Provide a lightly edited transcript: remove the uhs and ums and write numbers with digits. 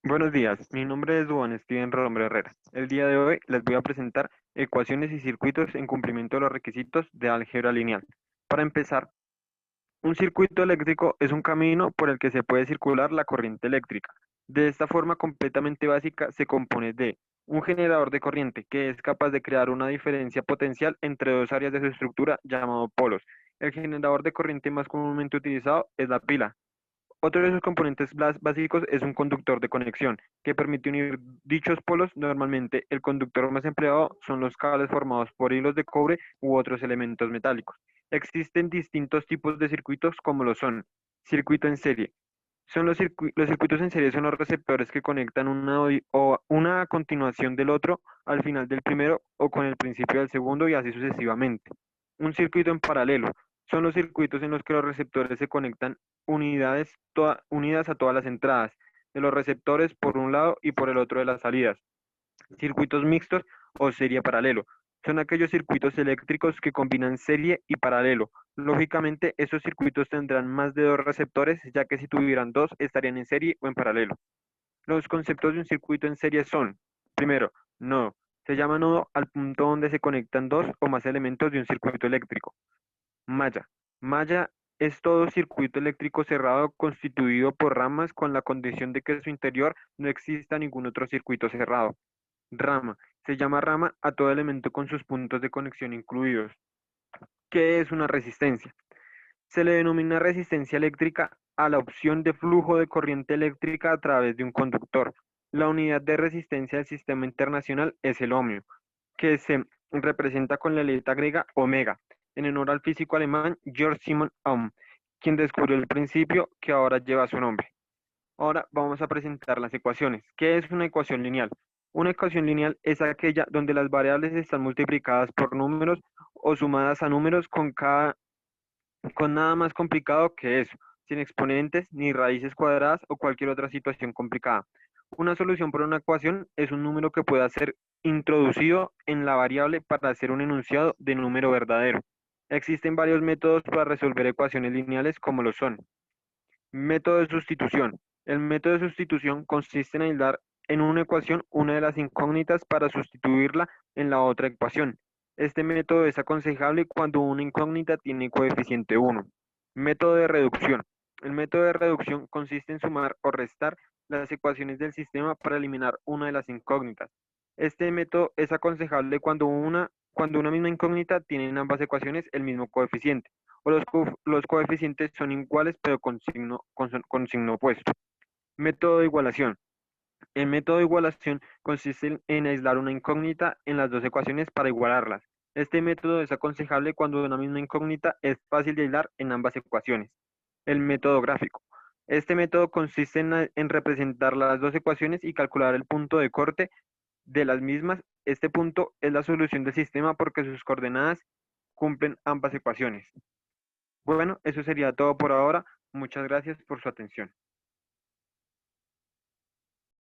Buenos días, mi nombre es Juan Steven Romero Herrera. El día de hoy les voy a presentar ecuaciones y circuitos en cumplimiento de los requisitos de álgebra lineal. Para empezar, un circuito eléctrico es un camino por el que se puede circular la corriente eléctrica. De esta forma completamente básica se compone de un generador de corriente que es capaz de crear una diferencia potencial entre dos áreas de su estructura llamado polos. El generador de corriente más comúnmente utilizado es la pila. Otro de sus componentes básicos es un conductor de conexión, que permite unir dichos polos. Normalmente, el conductor más empleado son los cables formados por hilos de cobre u otros elementos metálicos. Existen distintos tipos de circuitos como lo son circuito en serie. Los circuitos en serie son los receptores que conectan una a continuación del otro al final del primero o con el principio del segundo y así sucesivamente. Un circuito en paralelo son los circuitos en los que los receptores se conectan unidas a todas las entradas de los receptores por un lado y por el otro de las salidas. Circuitos mixtos o serie paralelo son aquellos circuitos eléctricos que combinan serie y paralelo. Lógicamente, esos circuitos tendrán más de dos receptores, ya que si tuvieran dos, estarían en serie o en paralelo. Los conceptos de un circuito en serie son, primero, nodo. Se llama nodo al punto donde se conectan dos o más elementos de un circuito eléctrico. Malla. Malla es todo circuito eléctrico cerrado constituido por ramas con la condición de que en su interior no exista ningún otro circuito cerrado. Rama. Se llama rama a todo elemento con sus puntos de conexión incluidos. ¿Qué es una resistencia? Se le denomina resistencia eléctrica a la opción de flujo de corriente eléctrica a través de un conductor. La unidad de resistencia del sistema internacional es el ohmio, que se representa con la letra griega omega, en honor al físico alemán Georg Simon Ohm, quien descubrió el principio que ahora lleva su nombre. Ahora vamos a presentar las ecuaciones. ¿Qué es una ecuación lineal? Una ecuación lineal es aquella donde las variables están multiplicadas por números o sumadas a números con nada más complicado que eso, sin exponentes ni raíces cuadradas o cualquier otra situación complicada. Una solución para una ecuación es un número que pueda ser introducido en la variable para hacer un enunciado de número verdadero. Existen varios métodos para resolver ecuaciones lineales como lo son método de sustitución. El método de sustitución consiste en aislar en una ecuación una de las incógnitas para sustituirla en la otra ecuación. Este método es aconsejable cuando una incógnita tiene coeficiente 1. Método de reducción. El método de reducción consiste en sumar o restar las ecuaciones del sistema para eliminar una de las incógnitas. Este método es aconsejable cuando una misma incógnita tiene en ambas ecuaciones el mismo coeficiente o los coeficientes son iguales pero con signo opuesto. Método de igualación. El método de igualación consiste en aislar una incógnita en las dos ecuaciones para igualarlas. Este método es aconsejable cuando una misma incógnita es fácil de aislar en ambas ecuaciones. El método gráfico. Este método consiste en representar las dos ecuaciones y calcular el punto de corte de las mismas. Este punto es la solución del sistema porque sus coordenadas cumplen ambas ecuaciones. Bueno, eso sería todo por ahora. Muchas gracias por su atención.